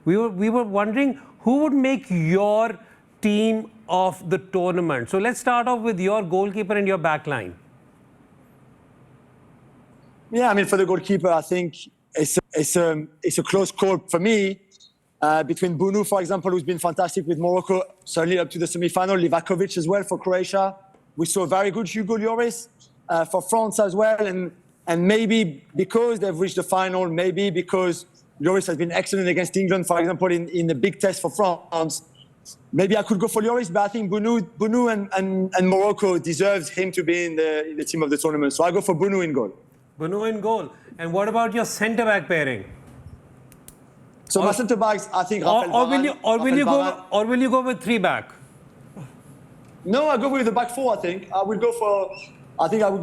we were wondering who would make your team of the tournament. So let's start off with your goalkeeper and your back line. Yeah, I mean, for the goalkeeper, I think it's a close call for me between Bunu, for example, who's been fantastic with Morocco, certainly up to the semi-final, Livakovic as well for Croatia. We saw a very good Hugo Lloris for France as well, and maybe because they've reached the final, maybe because Lloris has been excellent against England, for example, in the big test for France. Maybe I could go for Lloris, but I think Bunu and Morocco deserves him to be in the team of the tournament. So I go for Bunu in goal. Bunu in goal. And what about your centre-back pairing? So my centre-backs, I think Rafael Varane, will you go with 3-back? No, I go with the back four. I think I would go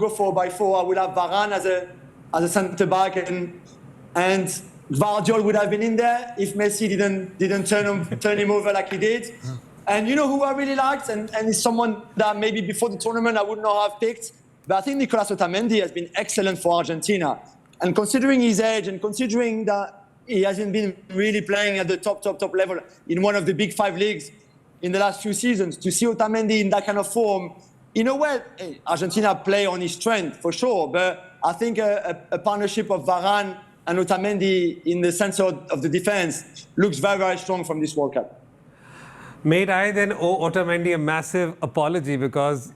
for by four. I would have Varane as a centre-back, and Gvardiol would have been in there if Messi didn't turn him over like he did. And you know who I really liked, and is someone that maybe before the tournament I would not have picked, but I think Nicolas Otamendi has been excellent for Argentina. And considering his age and considering that he hasn't been really playing at the top level in one of the big 5 leagues in the last few seasons, to see Otamendi in that kind of form, in a way, Argentina play on his strength for sure, but I think a partnership of Varane and Otamendi in the sense of the defense looks very, very strong from this World Cup. Mate, I then owe Otamendi a massive apology because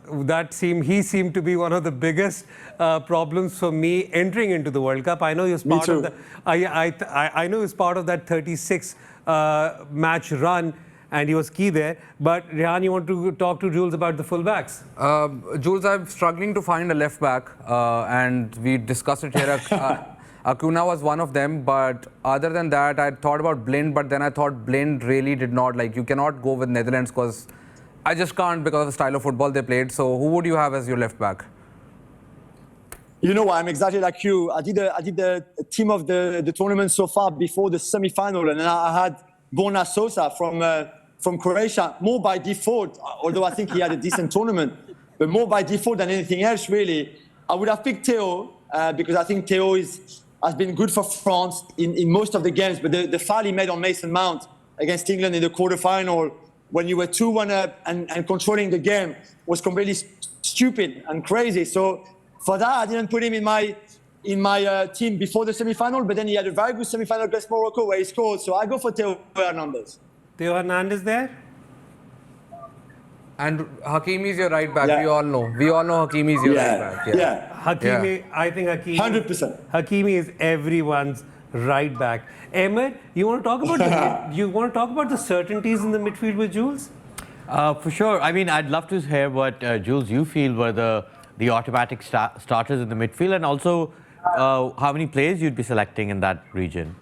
he seemed to be one of the biggest problems for me entering into the World Cup. I know he was part of the, I know he was part of that 36 match run, and he was key there. But Rehan, you want to talk to Jules about the fullbacks? Jules, I'm struggling to find a left back, and we discussed it here. Acuna was one of them, but other than that, I thought about Blind, but then I thought Blind really did not, you cannot go with Netherlands because I just can't because of the style of football they played. So who would you have as your left back? You know what, I'm exactly like you. I did the team of the tournament so far before the semi-final, and I had Borna Sosa from Croatia, more by default, although I think he had a decent tournament, but more by default than anything else, really. I would have picked Theo because I think Theo has been good for France in most of the games, but the foul he made on Mason Mount against England in the quarterfinal when you were 2-1 up and controlling the game was completely stupid and crazy. So for that, I didn't put him in my team before the semi-final, but then he had a very good semi-final against Morocco where he scored. So I go for Theo Hernandez. Theo Hernandez there? And Hakimi is your right back. Yeah. We all know Hakimi is your right back. Hakimi, I think Hakimi. 100%. Hakimi is everyone's right back. Ahmer, you want to talk about the certainties in the midfield with Jules? For sure. I mean, I'd love to hear what Jules you feel were the automatic starters in the midfield, and also how many players you'd be selecting in that region.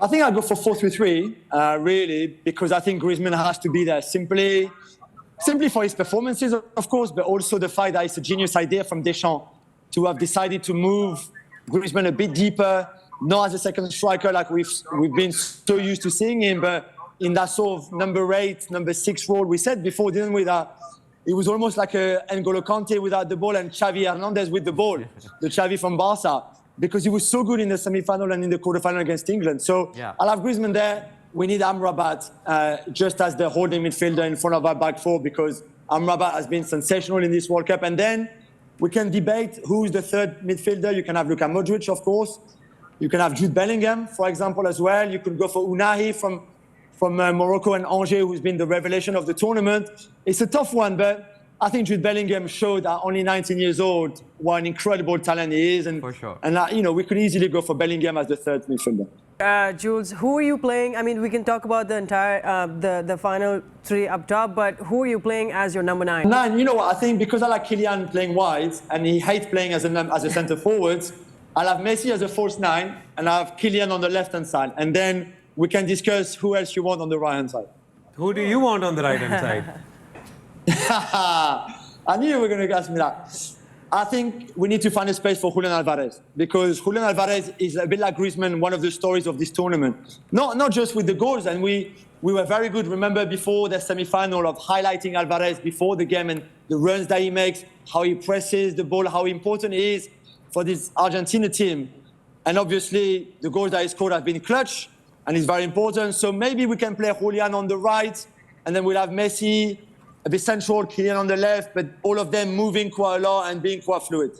I think I'll go for 4-3-3, really, because I think Griezmann has to be there simply for his performances, of course, but also the fact that it's a genius idea from Deschamps to have decided to move Griezmann a bit deeper, not as a second striker like we've been so used to seeing him, but in that sort of number 8, number 6 role. We said before, didn't we, that it was almost like a N'Golo Kante without the ball and Xavi Hernandez with the ball, the Xavi from Barca, because he was so good in the semi-final and in the quarterfinal against England. So I'll have Griezmann there. We need Amrabat just as the holding midfielder in front of our back four, because Amrabat has been sensational in this World Cup. And then we can debate who's the third midfielder. You can have Luka Modric, of course. You can have Jude Bellingham, for example, as well. You could go for Ounahi from Morocco and Angers, who's been the revelation of the tournament. It's a tough one, but I think Jude Bellingham showed at only 19 years old what an incredible talent he is. And, for sure. And we could easily go for Bellingham as the third midfielder. Jules, who are you playing? I mean, we can talk about the entire, the final 3 up top, but who are you playing as your number 9? 9, you know what, I think because I like Kylian playing wide and he hates playing as a centre forward, I'll have Messi as a false 9 and I'll have Kylian on the left-hand side. And then we can discuss who else you want on the right-hand side. Who do you want on the right-hand side? I knew you were going to ask me that. I think we need to find a space for Julian Alvarez, because Julian Alvarez is a bit like Griezmann, one of the stories of this tournament. Not just with the goals, and we were very good, remember, before the semi-final, of highlighting Alvarez before the game and the runs that he makes, how he presses the ball, how important he is for this Argentina team. And obviously, the goals that he scored have been clutch. and it's very important. So maybe we can play Julian on the right, and then we'll have Messi a bit central, Kylian on the left, but all of them moving quite a lot and being quite fluid.